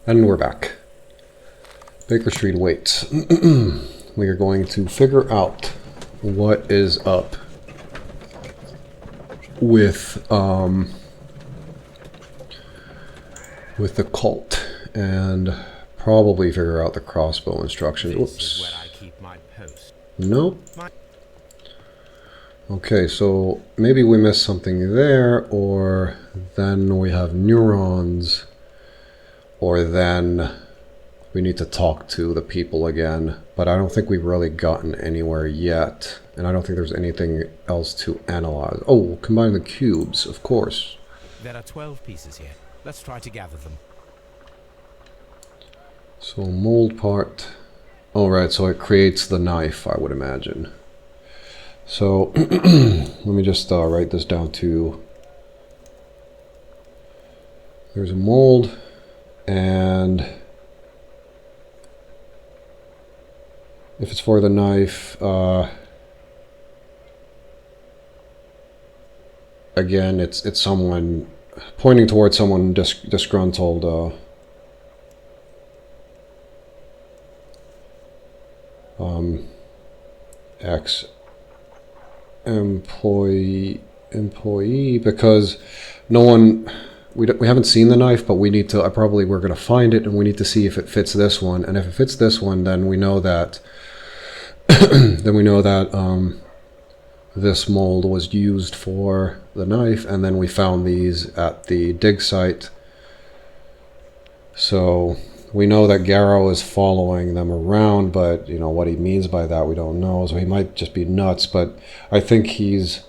And we're back. Baker Street waits. We are going to figure out what is up with the cult, and probably figure out the crossbow instructions. Whoops. Nope. Okay, so maybe we missed something there, or then we have neurons, or then we need to talk to the people again. But I don't think we've really gotten anywhere yet, and I don't think there's anything else to analyze. Oh, we'll combine the cubes, of course. There are 12 pieces here. Let's try to gather them. So mold part. Oh, right, so it creates the knife, I would imagine. So let me just write this down to... There's a mold, and if it's for the knife, again, it's someone pointing towards someone disgruntled. Ex employee, because no one, we haven't seen the knife, but we need to, we're going to find it, and we need to see if it fits this one, and if it fits this one, then we know that this mold was used for the knife, and then we found these at the dig site. So we know that Garrow is following them around, but you know what he means by that we don't know. So he might just be nuts, but I think he's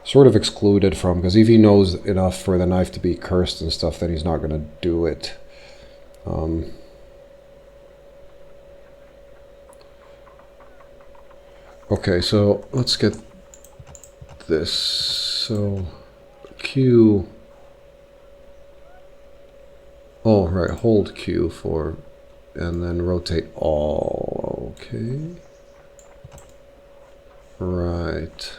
sort of excluded from, because if he knows enough for the knife to be cursed and stuff, then he's not going to do it. Okay, so let's get this. So Q. Oh, right, hold Q for, and then rotate all. Okay. Right.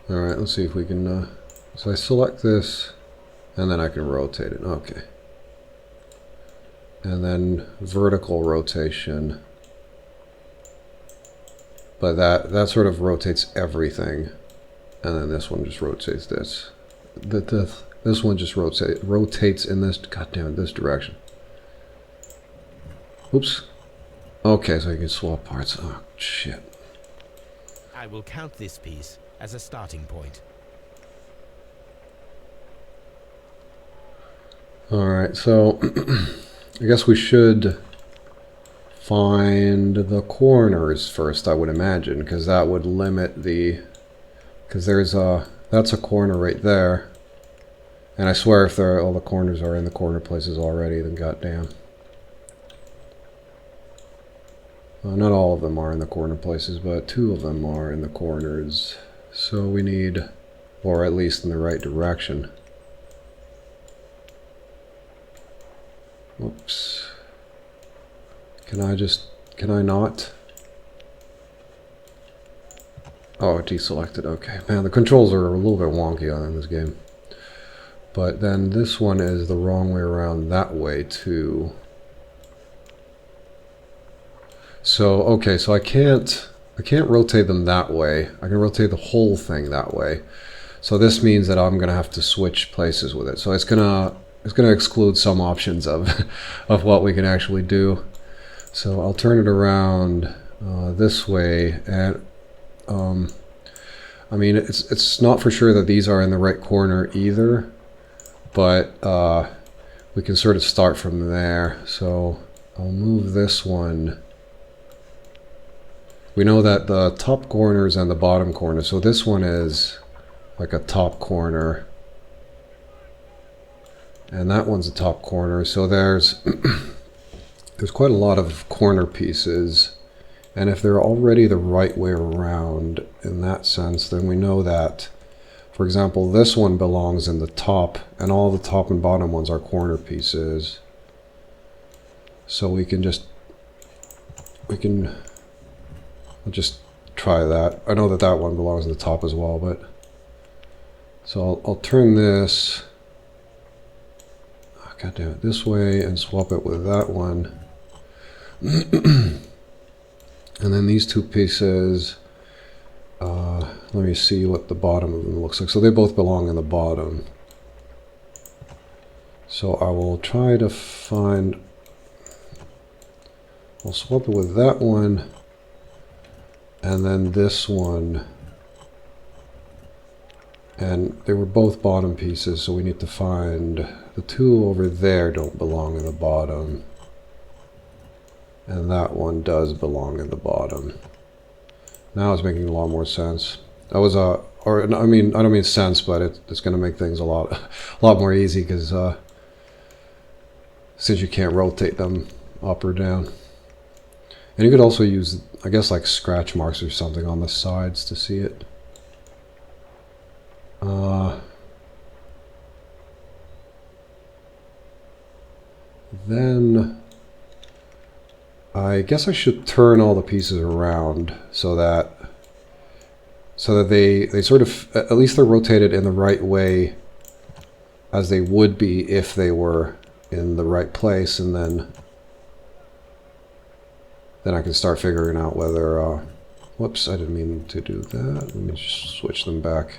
Alright, let's see if we can, so I select this, and then I can rotate it. Okay. And then vertical rotation. But that sort of rotates everything, and then this one just rotates this. This one just rotates in this, goddammit, this direction. Oops. Okay, so you can swap parts. Oh shit. I will count this piece as a starting point. All right, so I guess we should find the corners first, I would imagine, because that would limit the... Because that's a corner right there. And I swear if all the corners are in the corner places already, then goddamn. Not all of them are in the corner places, but 2 of them are in the corners. So we need, or at least in the right direction. Whoops. Can I not? Oh, deselected, okay. Man, the controls are a little bit wonky in this game. But then this one is the wrong way around that way too. So, okay, so I can't rotate them that way. I can rotate the whole thing that way. So this means that I'm gonna have to switch places with it. So it's gonna exclude some options of what we can actually do. So I'll turn it around this way, and I mean it's not for sure that these are in the right corner either, but we can sort of start from there. So I'll move this one. We know that the top corners and the bottom corner, so this one is like a top corner, and that one's a top corner. So there's there's quite a lot of corner pieces, and if they're already the right way around in that sense, then we know that, for example, this one belongs in the top, and all the top and bottom ones are corner pieces. So we'll just try that. I know that that one belongs to the top as well, but so I'll turn this, God damn it, this way and swap it with that one. And then these two pieces, let me see what the bottom of them looks like. So they both belong in the bottom. So I will try to find, I'll swap it with that one, and then this one. And they were both bottom pieces, so we need to find the two over there don't belong in the bottom. And that one does belong in the bottom. Now it's making a lot more sense. That was I mean, I don't mean sense, but it's going to make things a lot more easy, because since you can't rotate them up or down. And you could also use, I guess, like scratch marks or something on the sides to see it. Then I guess I should turn all the pieces around so that they sort of, at least they're rotated in the right way as they would be if they were in the right place, and then I can start figuring out whether whoops, I didn't mean to do that. Let me just switch them back.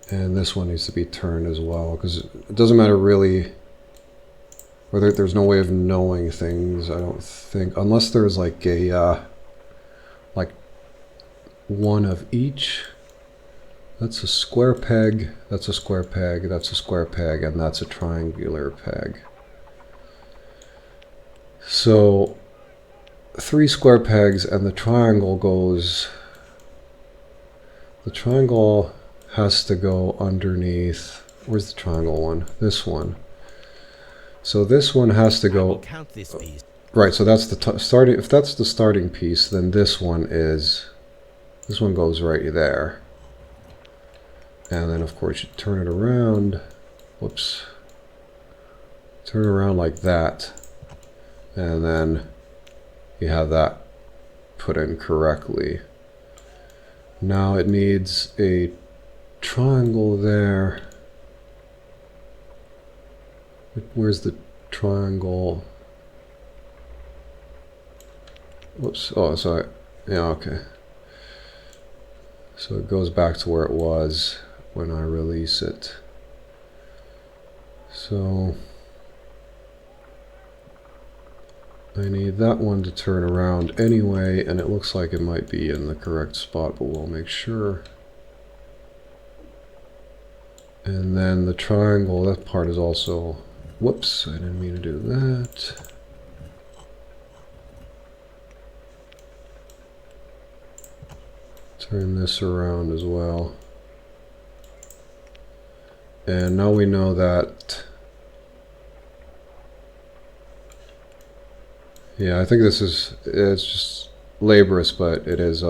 And this one needs to be turned as well, because it doesn't matter really, or there's no way of knowing things, I don't think, unless there's like a like one of each. That's a square peg, that's a square peg, that's a square peg, and that's a triangular peg. So 3 square pegs, and the triangle has to go underneath. Where's the triangle one? This one. So this one has to go. Count this piece. Right. So that's the starting. If that's the starting piece, then this one goes right there. And then of course you turn it around. Whoops. Turn it around like that, and then you have that put in correctly. Now it needs a triangle there. Where's the triangle? Whoops. Oh, sorry. Yeah, okay. So it goes back to where it was when I release it. So I need that one to turn around anyway, and it looks like it might be in the correct spot, but we'll make sure. And then the triangle, that part is also, whoops, I didn't mean to do that. Turn this around as well. And now we know that, yeah, I think it's just laborious, but it is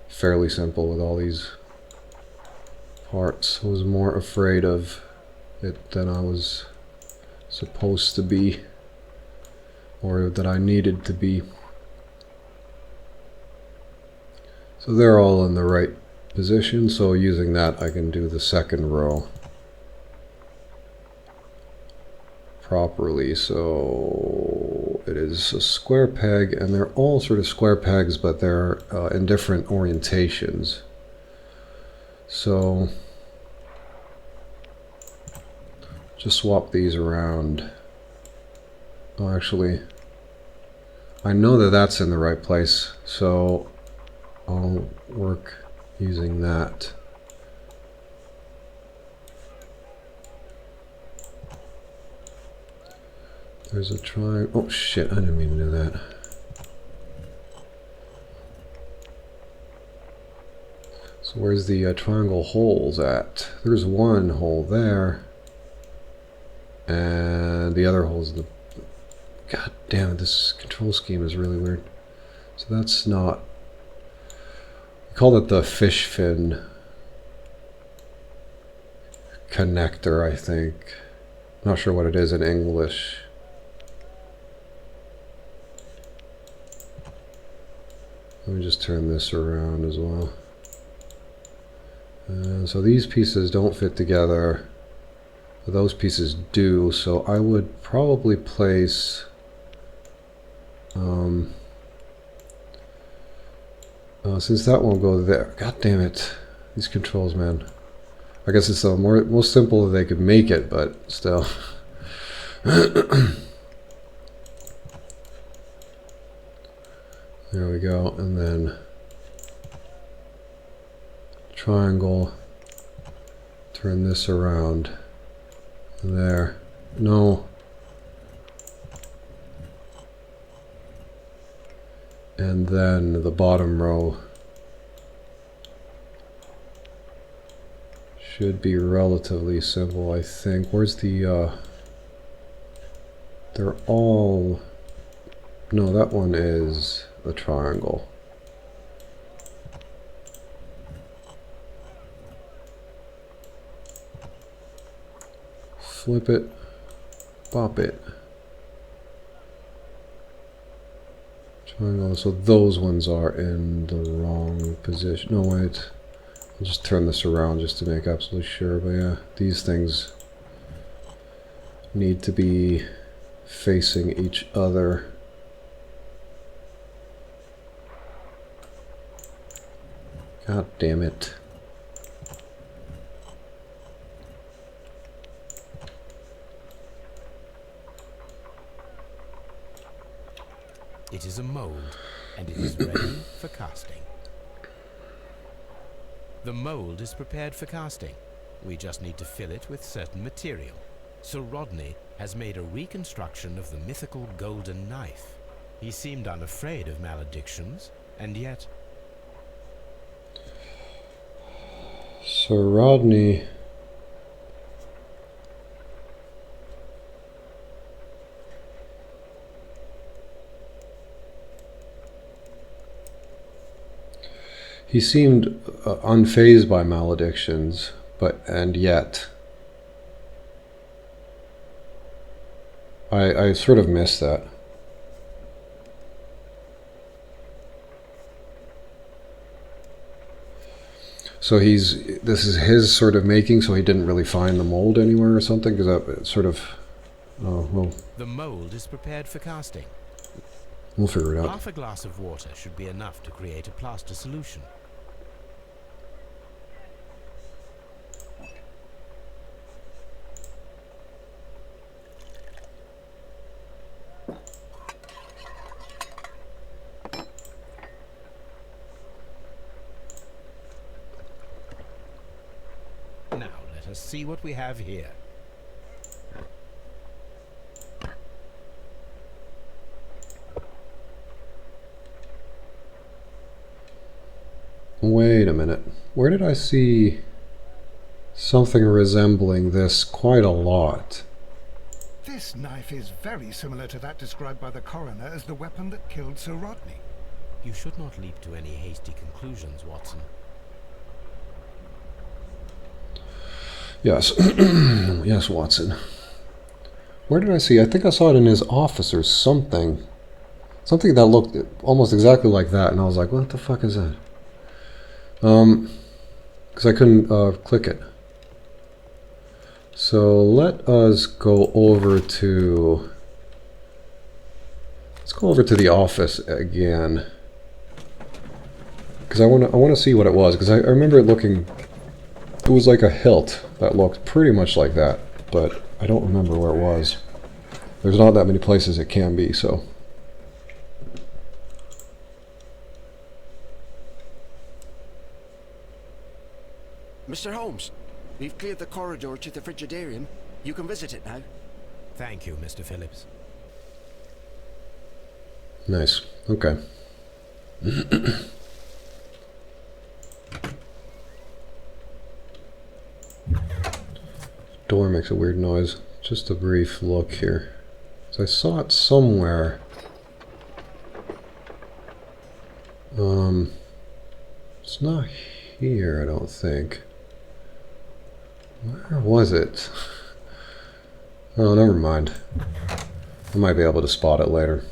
fairly simple with all these parts. I was more afraid of it than I was supposed to be, or that I needed to be. So they're all in the right position, so using that I can do the second row properly. So it is a square peg, and they're all sort of square pegs, but they're in different orientations. So just swap these around. Oh, actually, I know that that's in the right place, so I'll work using that. There's a triangle. Oh shit, I didn't mean to do that. So where's the triangle holes at? There's one hole there, and the other hole's in the... God damn it, this control scheme is really weird. So that's not... We call it the fish fin connector, I think. Not sure what it is in English. Let me just turn this around as well. So these pieces don't fit together. Those pieces do, so I would probably place since that won't go there. God damn it. These controls, man. I guess it's the most simple that they could make it, but still. There we go, and then triangle, turn this around, there, no, and then the bottom row should be relatively simple, I think. Where's the, they're all, no, that one is a triangle. Flip it, pop it. Triangle, so those ones are in the wrong position. No, wait. I'll just turn this around just to make absolutely sure. But yeah, these things need to be facing each other. God damn it. It is a mold, and it is ready for casting. The mold is prepared for casting. We just need to fill it with certain material. Sir Rodney has made a reconstruction of the mythical golden knife. He seemed unafraid of maledictions, and yet... Sir Rodney... He seemed unfazed by maledictions, and yet I sort of missed that. So this is his sort of making, so he didn't really find the mold anywhere or something, because that sort of, oh well. The mold is prepared for casting. We'll figure it out. Half a glass of water should be enough to create a plaster solution. Now let us see what we have here. Wait a minute. Where did I see something resembling this quite a lot? This knife is very similar to that described by the coroner as the weapon that killed Sir Rodney. You should not leap to any hasty conclusions, Watson. Yes. Yes, Watson. Where did I see? I think I saw it in his office or something. Something that looked almost exactly like that, and I was like, what the fuck is that? Because I couldn't click it. So let us go over to... Let's go over to the office again. Because I want to see what it was, because I remember it looking... It was like a hilt that looked pretty much like that, but I don't remember where it was. There's not that many places it can be, so... Mr. Holmes, we've cleared the corridor to the Frigidarium. You can visit it now. Thank you, Mr. Phillips. Nice. Okay. Door makes a weird noise. Just a brief look here. So I saw it somewhere. It's not here, I don't think. Where was it? Oh, never mind. I might be able to spot it later.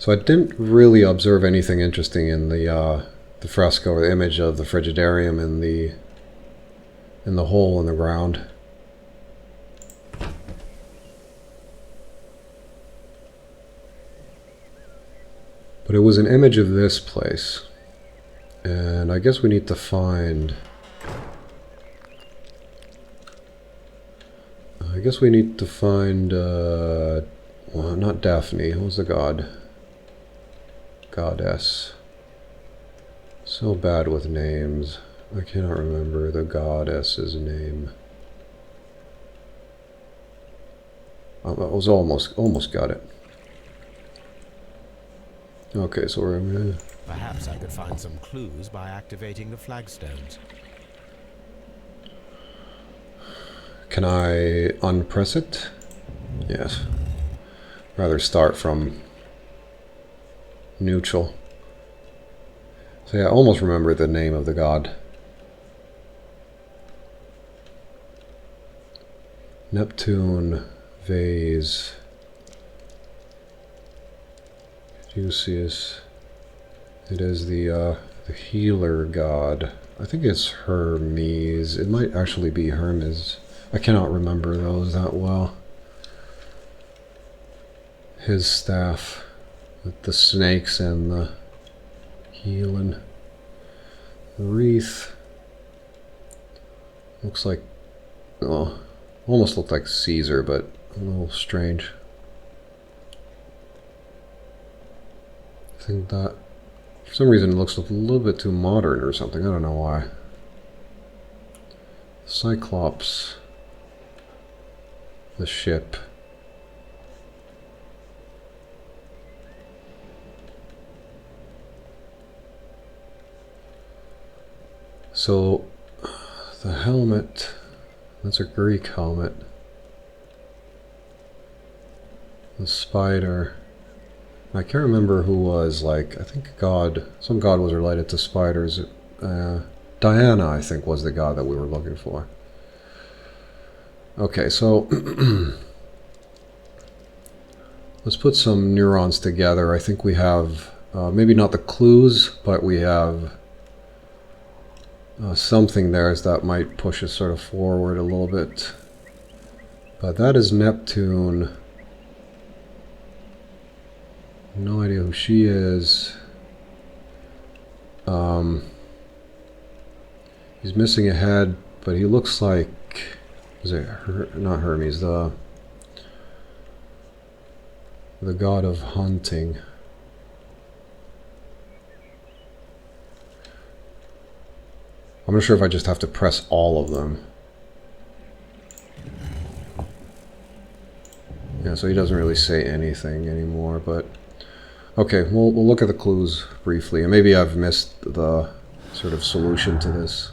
So I didn't really observe anything interesting in the fresco or the image of the Frigidarium in the hole in the ground. But it was an image of this place. And I guess we need to find... well, not Daphne. What was the god? Goddess. So bad with names. I cannot remember the goddess's name. I was almost got it. Okay, so we're gonna... Perhaps I could find some clues by activating the flagstones. Can I unpress it? Yes. Rather start from neutral. So yeah, I almost remember the name of the god. Neptune, vase, Caduceus. It is the healer god. I think it's Hermes. It might actually be Hermes. I cannot remember those that well. His staff with the snakes and the healing. Wreath. Looks like, well, almost looked like Caesar, but a little strange. I think that, for some reason, it looks a little bit too modern or something. I don't know why. Cyclops. The ship. So, the helmet, that's a Greek helmet. The spider. I can't remember who was, like, I think some god was related to spiders. Diana, I think, was the god that we were looking for. Okay, so let's put some neurons together. I think we have, maybe not the clues, but we have something there that might push us sort of forward a little bit. But that is Neptune. No idea who she is. He's missing a head, but he looks like... Is it not Hermes, the god of hunting. I'm not sure if I just have to press all of them. Yeah, so he doesn't really say anything anymore, but... Okay, we'll look at the clues briefly, and maybe I've missed the sort of solution to this.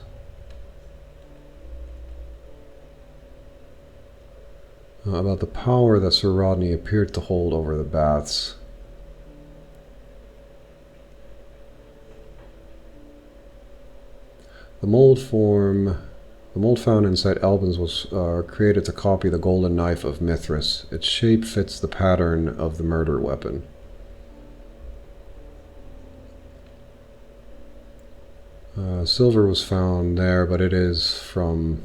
About the power that Sir Rodney appeared to hold over the baths. The mold found inside Albans was created to copy the golden knife of Mithras. Its shape fits the pattern of the murder weapon. Silver was found there, but it is from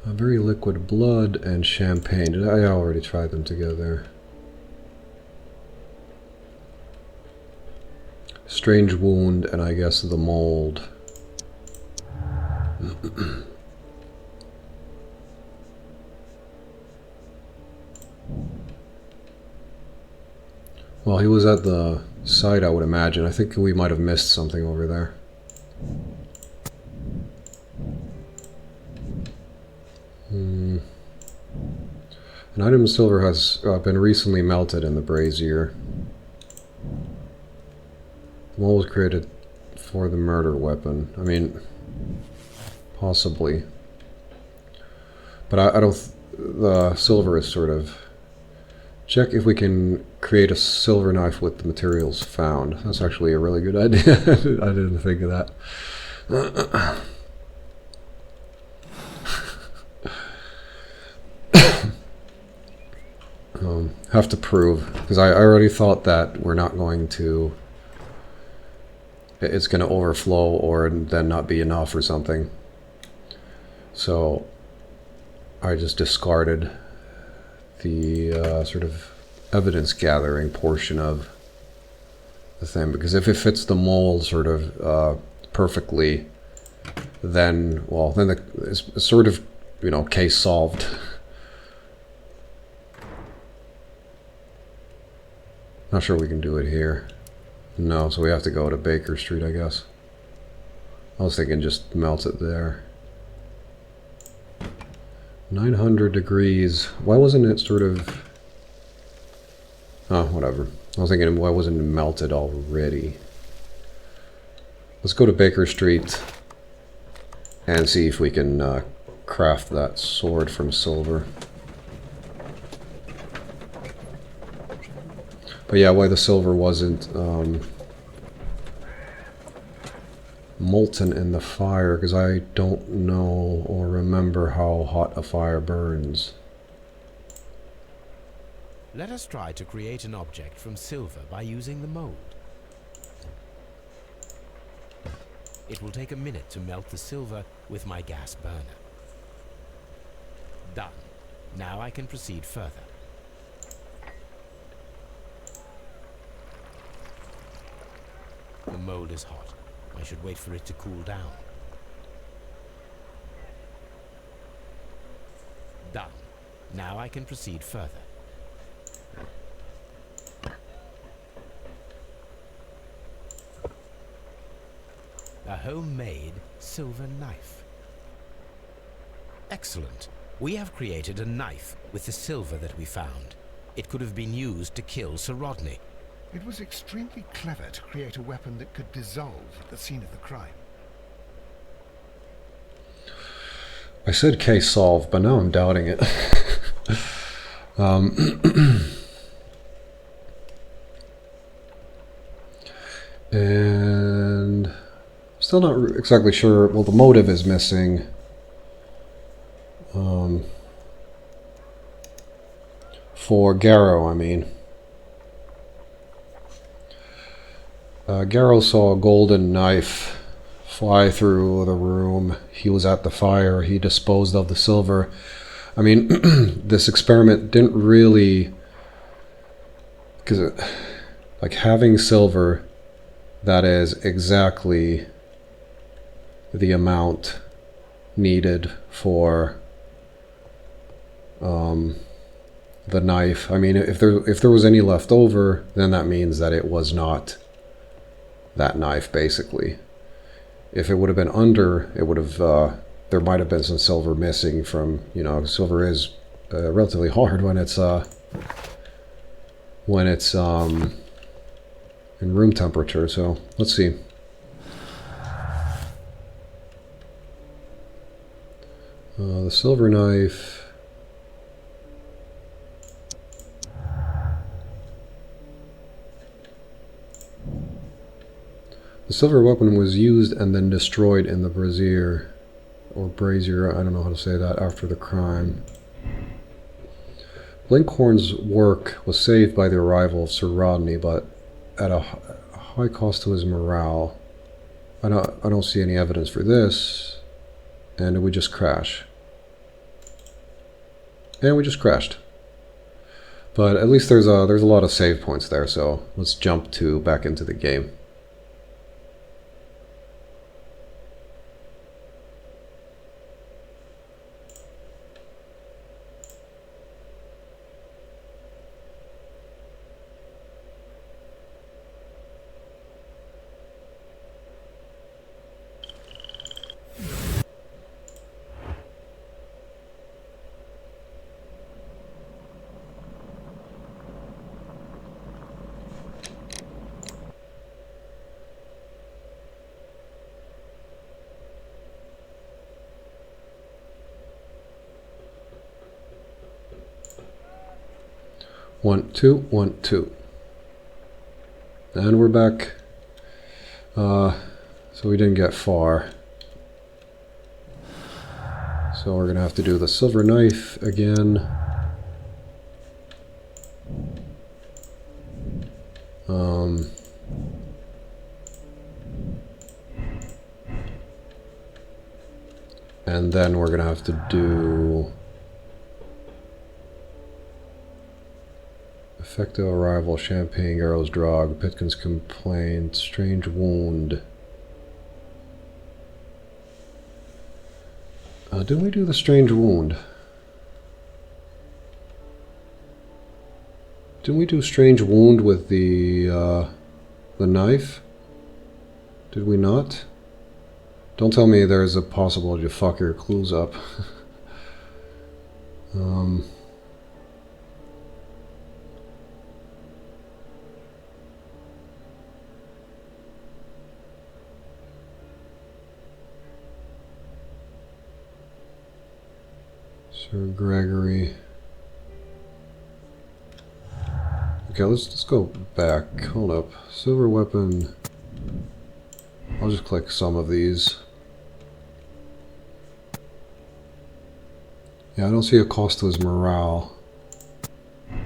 a very liquid blood and champagne. I already tried them together. Strange wound, and I guess the mold. Well, he was at the site, I would imagine. I think we might have missed something over there. An item of silver has been recently melted in the brazier. The mold was created for the murder weapon. I mean, possibly. But I don't... The silver is sort of... Check if we can create a silver knife with the materials found. That's actually a really good idea. I didn't think of that. have to prove, because I already thought that we're not going to, it's going to overflow or then not be enough or something. So I just discarded the sort of evidence gathering portion of the thing, because if it fits the mold sort of perfectly, then, well, then it's sort of, you know, case solved. Not sure we can do it here. No, so we have to go to Baker Street, I guess. I was thinking just melt it there. 900 degrees. Why wasn't it sort of... Oh, whatever. I was thinking, why wasn't it melted already? Let's go to Baker Street and see if we can craft that sword from silver. But yeah, why the silver wasn't molten in the fire, because I don't know or remember how hot a fire burns. Let us try to create an object from silver by using the mold. It will take a minute to melt the silver with my gas burner. Done. Now I can proceed further. The mold is hot. I should wait for it to cool down. Done. Now I can proceed further. A homemade silver knife. Excellent. We have created a knife with the silver that we found. It could have been used to kill Sir Rodney. It was extremely clever to create a weapon that could dissolve at the scene of the crime. I said case solved, but now I'm doubting it. And still not exactly sure. Well, the motive is missing. For Garrow, I mean. Garrow saw a golden knife fly through the room. He was at the fire. He disposed of the silver. I mean, this experiment didn't really... Because, like, having silver that is exactly the amount needed for the knife. I mean, if there was any left over, then that means that it was not that knife, basically. If it would have been under, it would have there might have been some silver missing from, you know, silver is relatively hard when it's in room temperature. So let's see. The silver knife. The silver weapon was used and then destroyed in the brazier, or brazier, I don't know how to say that, after the crime. Blinkhorn's work was saved by the arrival of Sir Rodney, but at a high cost to his morale. I don't see any evidence for this, and it would just crash. And we just crashed. But at least there's a lot of save points there, so let's jump back into the game. One, two, 1, 2. And we're back. So we didn't get far. So we're going to have to do the silver knife again. Um, and then we're gonna have to do effective arrival, champagne, arrows, drug, Pitkin's complaint, strange wound. Didn't we do the strange wound? Didn't we do strange wound with the knife? Did we not? Don't tell me there's a possibility to fuck your clues up. Sir Gregory. Okay, let's go back. Hold up. Silver weapon. I'll just click some of these. Yeah, I don't see a cost to his morale. And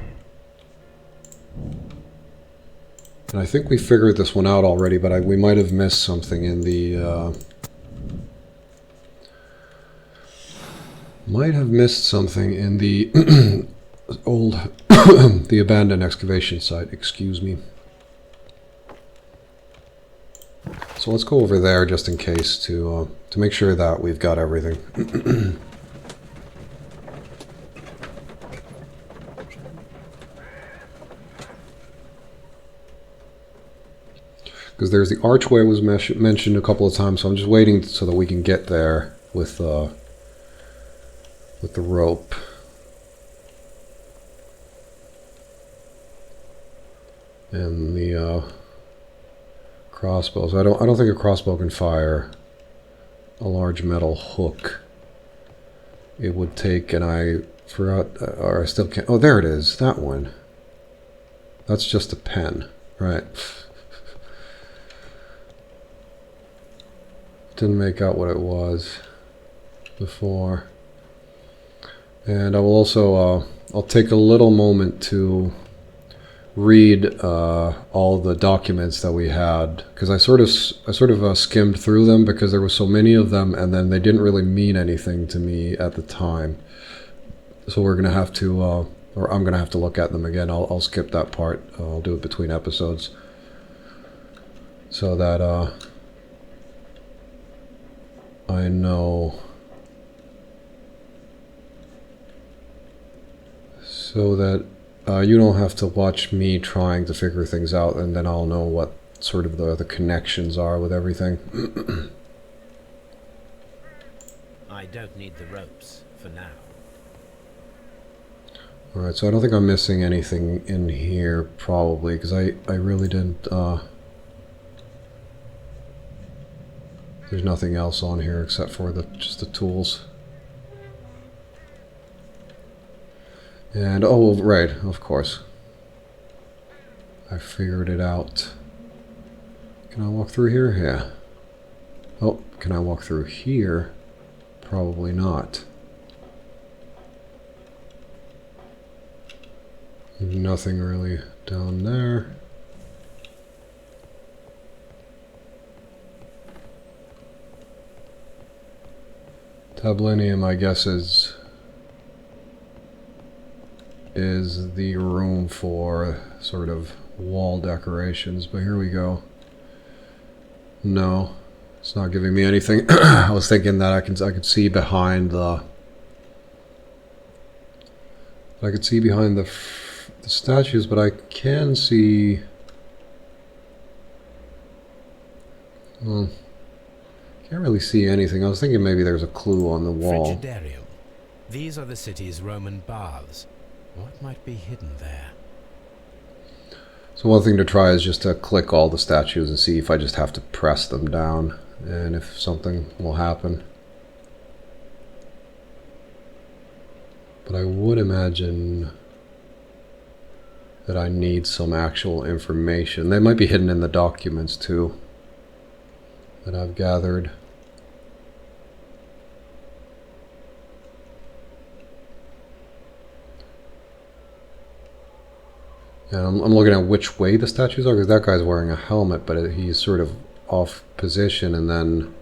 I think we figured this one out already, but we might have missed something in the... might have missed something in the old... the abandoned excavation site, excuse me. So let's go over there just in case to make sure that we've got everything. Because there's the archway was mentioned a couple of times, so I'm just waiting so that we can get there with the rope. And the crossbows. I don't think a crossbow can fire a large metal hook. It would take, and I forgot, or I still can't. Oh, there it is. That one. That's just a pen, right? Didn't make out what it was before. And I will also, I'll take a little moment to read all the documents that we had, because I sort of skimmed through them because there were so many of them, and then they didn't really mean anything to me at the time. So we're gonna have to, or I'm gonna have to look at them again. I'll skip that part. I'll do it between episodes, so that I know. So that you don't have to watch me trying to figure things out, and then I'll know what sort of the connections are with everything. I don't need the ropes for now. Alright, so I don't think I'm missing anything in here, probably, because I really didn't... there's nothing else on here except for just the tools. And, oh, right, of course. I figured it out. Can I walk through here? Yeah. Oh, can I walk through here? Probably not. Nothing really down there. Tablinium, I guess, is the room for sort of wall decorations, but here we go. No, it's not giving me anything. I was thinking that I could see behind the the statues, but I can see. Well, can't really see anything. I was thinking maybe there's a clue on the wall. Frigidarium. These are the city's Roman baths. What might be hidden there? So one thing to try is just to click all the statues and see if I just have to press them down, and if something will happen. But I would imagine that I need some actual information. They might be hidden in the documents too that I've gathered. And I'm looking at which way the statues are, because that guy's wearing a helmet, but he's sort of off position, and then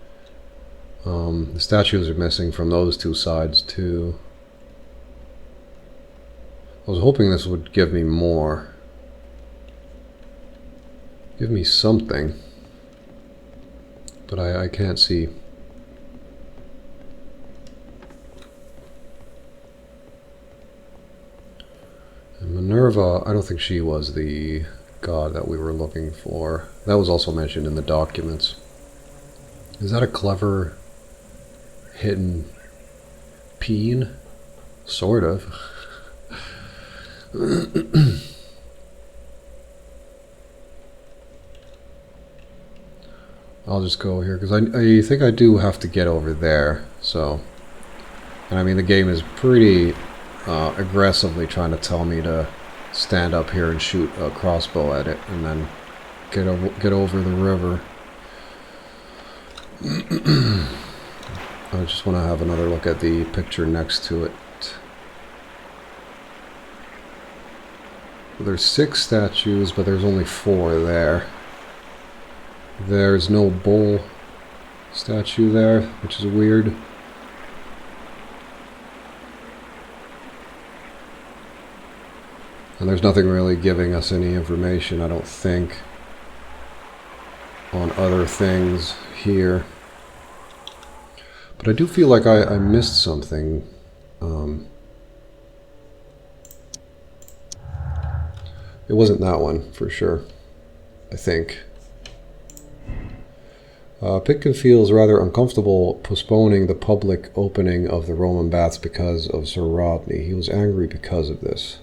the statues are missing from those two sides too. I was hoping this would give me more. Give me something. But I can't see. And Minerva, I don't think she was the god that we were looking for. That was also mentioned in the documents. Is that a clever hidden peen? Sort of. I'll just go here because I think I do have to get over there. So, and I mean the game is pretty aggressively trying to tell me to stand up here and shoot a crossbow at it, and then get over the river. I just want to have another look at the picture next to it. There's 6 statues, but there's only 4 there. There's no bull statue there, which is weird. And there's nothing really giving us any information, I don't think, on other things here. But I do feel like I missed something. It wasn't that one, for sure, I think. Pitkin feels rather uncomfortable postponing the public opening of the Roman baths because of Sir Rodney. He was angry because of this.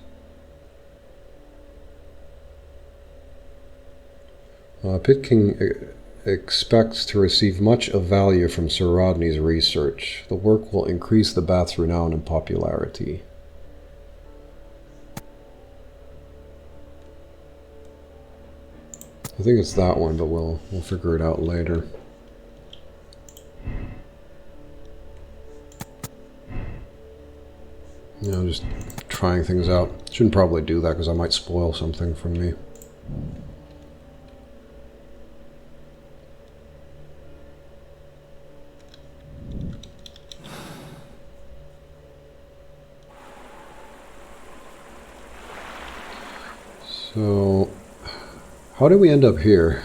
Pitkin expects to receive much of value from Sir Rodney's research. The work will increase the bath's renown and popularity. I think it's that one, but we'll figure it out later. You know, just trying things out. Shouldn't probably do that because I might spoil something from me. So, how did we end up here?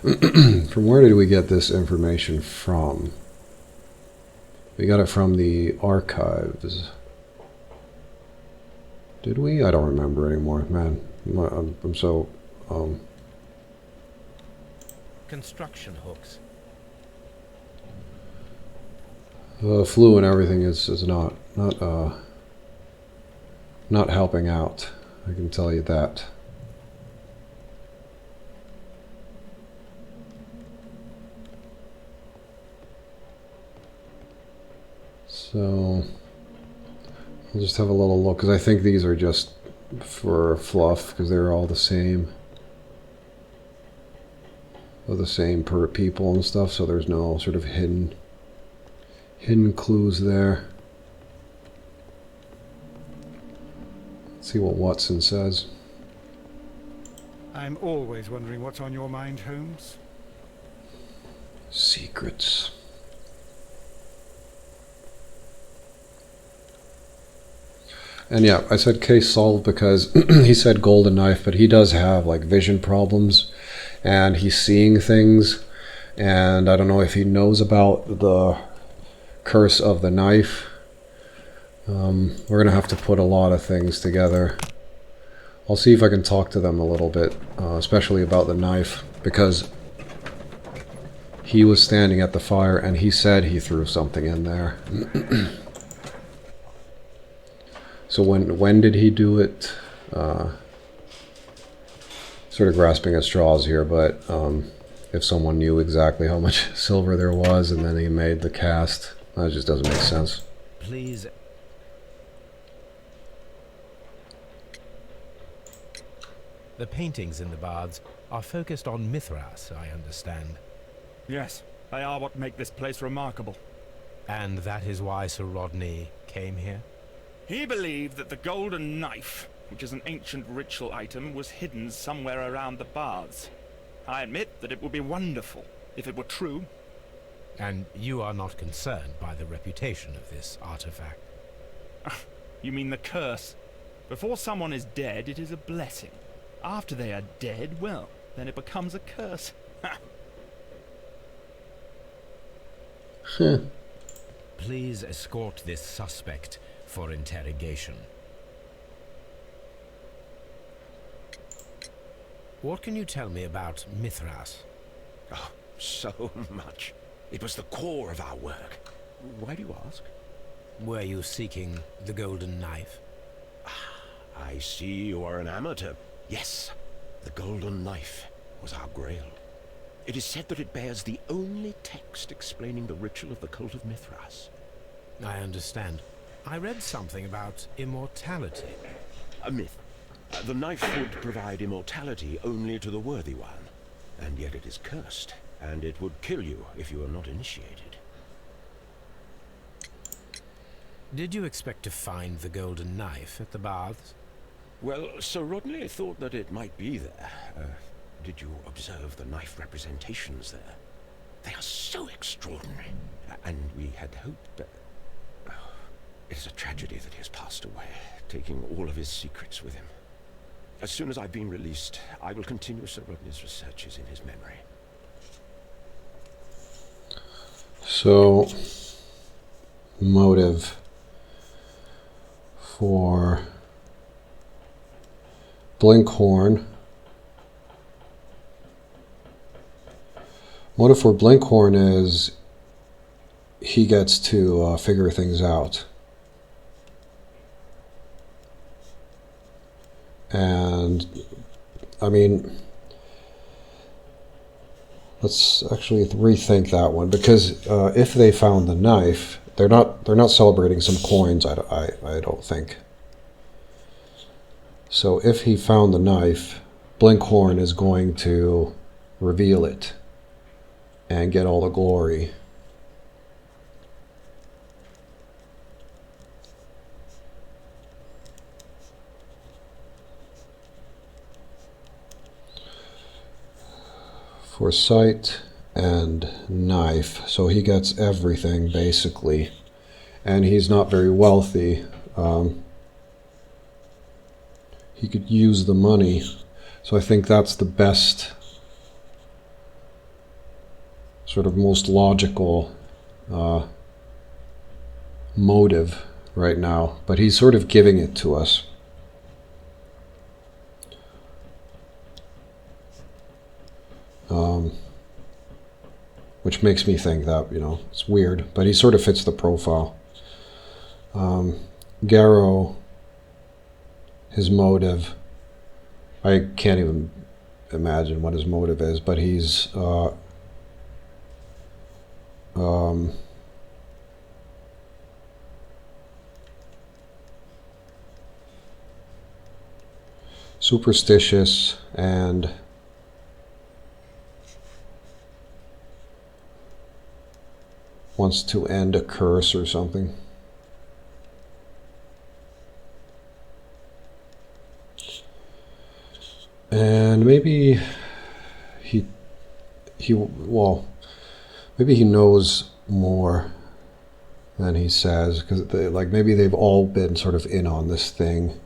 From where did we get this information from? We got it from the archives. Did we? I don't remember anymore, man. I'm so... Construction hooks. Flu and everything is not helping out. I can tell you that. So I'll just have a little look, because I think these are just for fluff, because they're all the same. They're the same per people and stuff, so there's no sort of hidden clues there. Let's see what Watson says. I'm always wondering what's on your mind, Holmes. Secrets. And yeah, I said case solved because he said golden knife, but he does have like vision problems and he's seeing things, and I don't know if he knows about the curse of the knife. We're gonna have to put a lot of things together. I'll see if I can talk to them a little bit, especially about the knife, because he was standing at the fire and he said he threw something in there. So when did he do it? Sort of grasping at straws here, but if someone knew exactly how much silver there was and then he made the cast, that just doesn't make sense. Please. The paintings in the baths are focused on Mithras, I understand. Yes, they are what make this place remarkable. And that is why Sir Rodney came here? He believed that the golden knife which is an ancient ritual item, was hidden somewhere around the baths. I admit that it would be wonderful if it were true. And you are not concerned by the reputation of this artifact? You mean the curse? Before someone is dead, it is a blessing. After they are dead, well, then it becomes a curse. Please escort this suspect for interrogation. What can you tell me about Mithras? Oh, so much. It was the core of our work. Why do you ask? Were you seeking the golden knife? I see you are an amateur. Yes, the golden knife was our grail. It is said that it bears the only text explaining the ritual of the cult of Mithras. I understand. I read something about immortality. A myth. The knife would provide immortality only to the worthy one. And yet it is cursed, and it would kill you if you are not initiated. Did you expect to find the golden knife at the baths? Well, Sir Rodney thought that it might be there. Did you observe the knife representations there? They are so extraordinary. And we had hoped that... It is a tragedy that he has passed away, taking all of his secrets with him. As soon as I've been released, I will continue Sir Rodney's researches in his memory. So, motive for Blinkhorn. Motive for Blinkhorn is he gets to figure things out. And, I mean, let's actually rethink that one, because if they found the knife, they're not celebrating some coins. I don't think. So if he found the knife, Blinkhorn is going to reveal it and get all the glory. For sight and knife, so he gets everything basically, and he's not very wealthy. He could use the money, so I think that's the best, sort of most logical motive right now, but he's sort of giving it to us. Which makes me think that, you know, it's weird, but he sort of fits the profile. Garrow, his motive, I can't even imagine what his motive is, but he's superstitious and wants to end a curse or something. And maybe well, maybe he knows more than he says, because like maybe they've all been sort of in on this thing.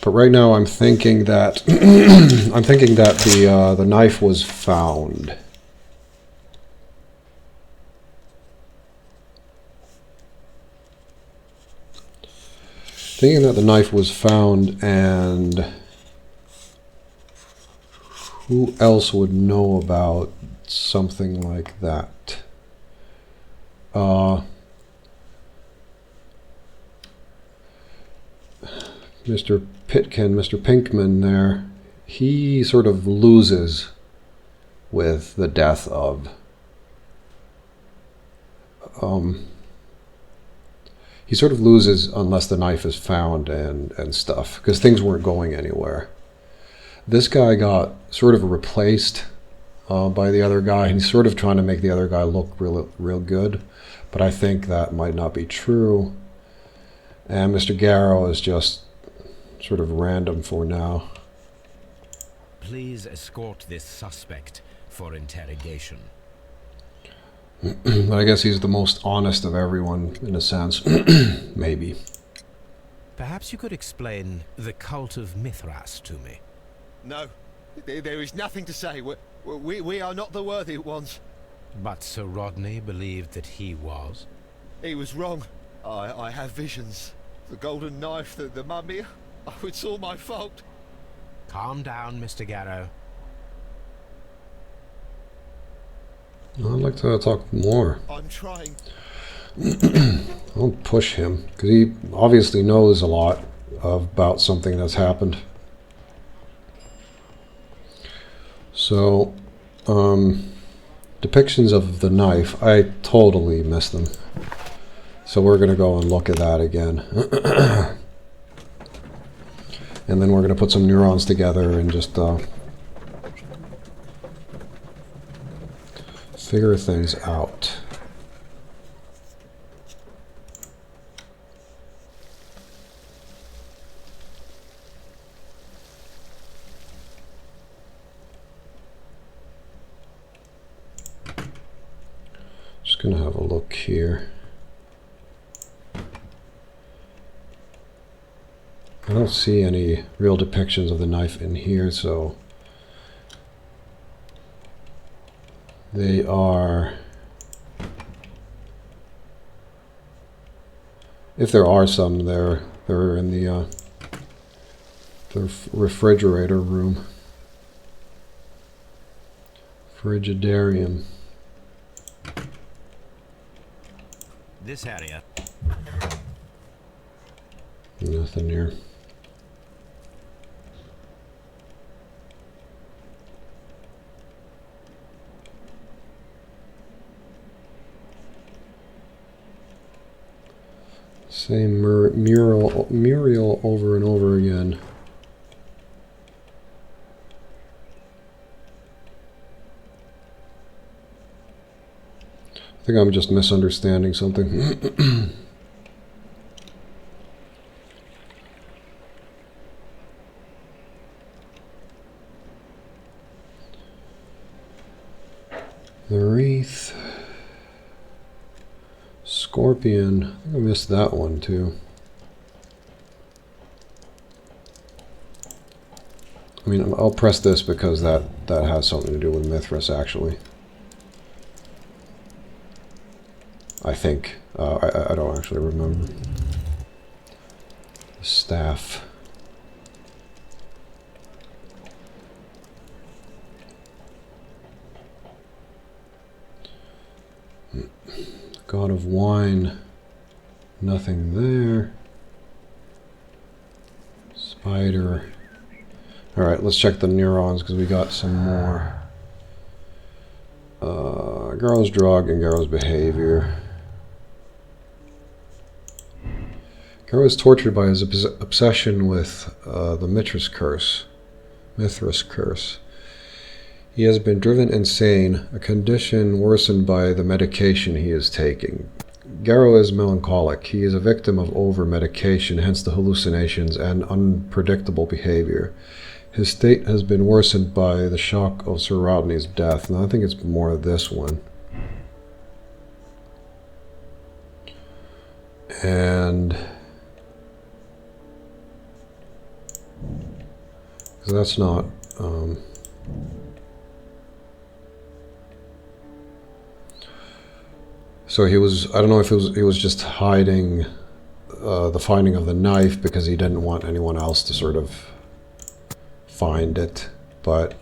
But right now, I'm thinking that the knife was found. Thinking that the knife was found, and who else would know about something like that? Mr. Pitkin, Mr. Pinkman there, he sort of loses with the death of he sort of loses unless the knife is found and stuff, because things weren't going anywhere. This guy got sort of replaced by the other guy, and he's sort of trying to make the other guy look real good, but I think that might not be true. And Mr. Garrow is just sort of random for now. Please escort this suspect for interrogation. But I guess he's the most honest of everyone, in a sense. Maybe. Perhaps you could explain the cult of Mithras to me. No, there is nothing to say. We are not the worthy ones. But Sir Rodney believed that he was. He was wrong. I have visions. The golden knife, the mummy. Oh, it's all my fault. Calm down, Mr. Garrow. I'd like to talk more. I'm trying. I'll push him, because he obviously knows a lot about something that's happened. So, depictions of the knife, I totally missed them. So we're going to go and look at that again. And then we're going to put some neurons together and just figure things out. Just going to have a look here. I don't see any real depictions of the knife in here, so they are, if there are some, they're in the refrigerator room, frigidarium. This area. Nothing here. Same mural over and over again. I think I'm just misunderstanding something. The wreath. Scorpion. I think I missed that one too. I mean, I'll press this because that has something to do with Mithras, actually. I think. I don't actually remember. The staff. God of wine. Nothing there. Spider. Alright, let's check the neurons because we got some more. Garrow's drug and Garrow's behavior. Garrow is tortured by his obsession with the Mithras curse. He has been driven insane, a condition worsened by the medication he is taking. Garrow is melancholic. He is a victim of over-medication, hence the hallucinations and unpredictable behavior. His state has been worsened by the shock of Sir Rodney's death. And I think it's more of this one. And so that's not so he was, I don't know if he was just hiding the finding of the knife because he didn't want anyone else to sort of find it, but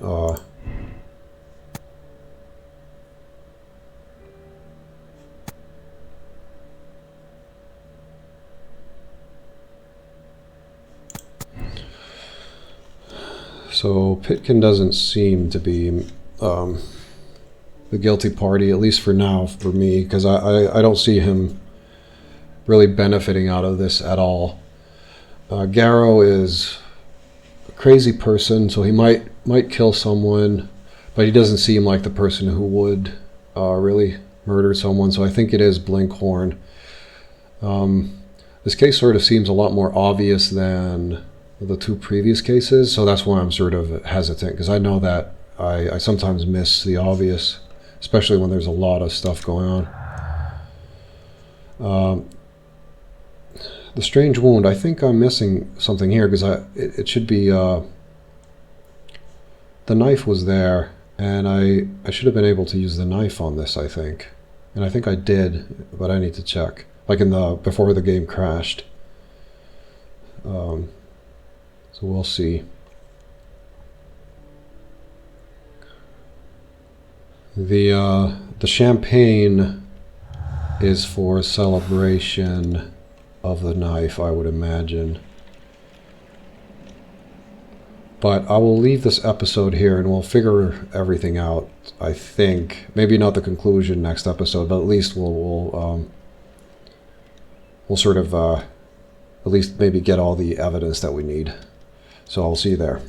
so Pitkin doesn't seem to be the guilty party, at least for now, for me, because I don't see him really benefiting out of this at all. Garrow is a crazy person, so he might kill someone, but he doesn't seem like the person who would really murdered someone, so I think it is Blinkhorn. This case sort of seems a lot more obvious than the two previous cases, so that's why I'm sort of hesitant, because I know that I sometimes miss the obvious, especially when there's a lot of stuff going on. The strange wound, I think I'm missing something here, because it should be... the knife was there, and I should have been able to use the knife on this, I think. And I think I did, but I need to check. Like before the game crashed. So we'll see. The champagne is for celebration of the knife, I would imagine. But I will leave this episode here and we'll figure everything out, I think. Maybe not the conclusion next episode, but at least we'll sort of at least maybe get all the evidence that we need. So I'll see you there.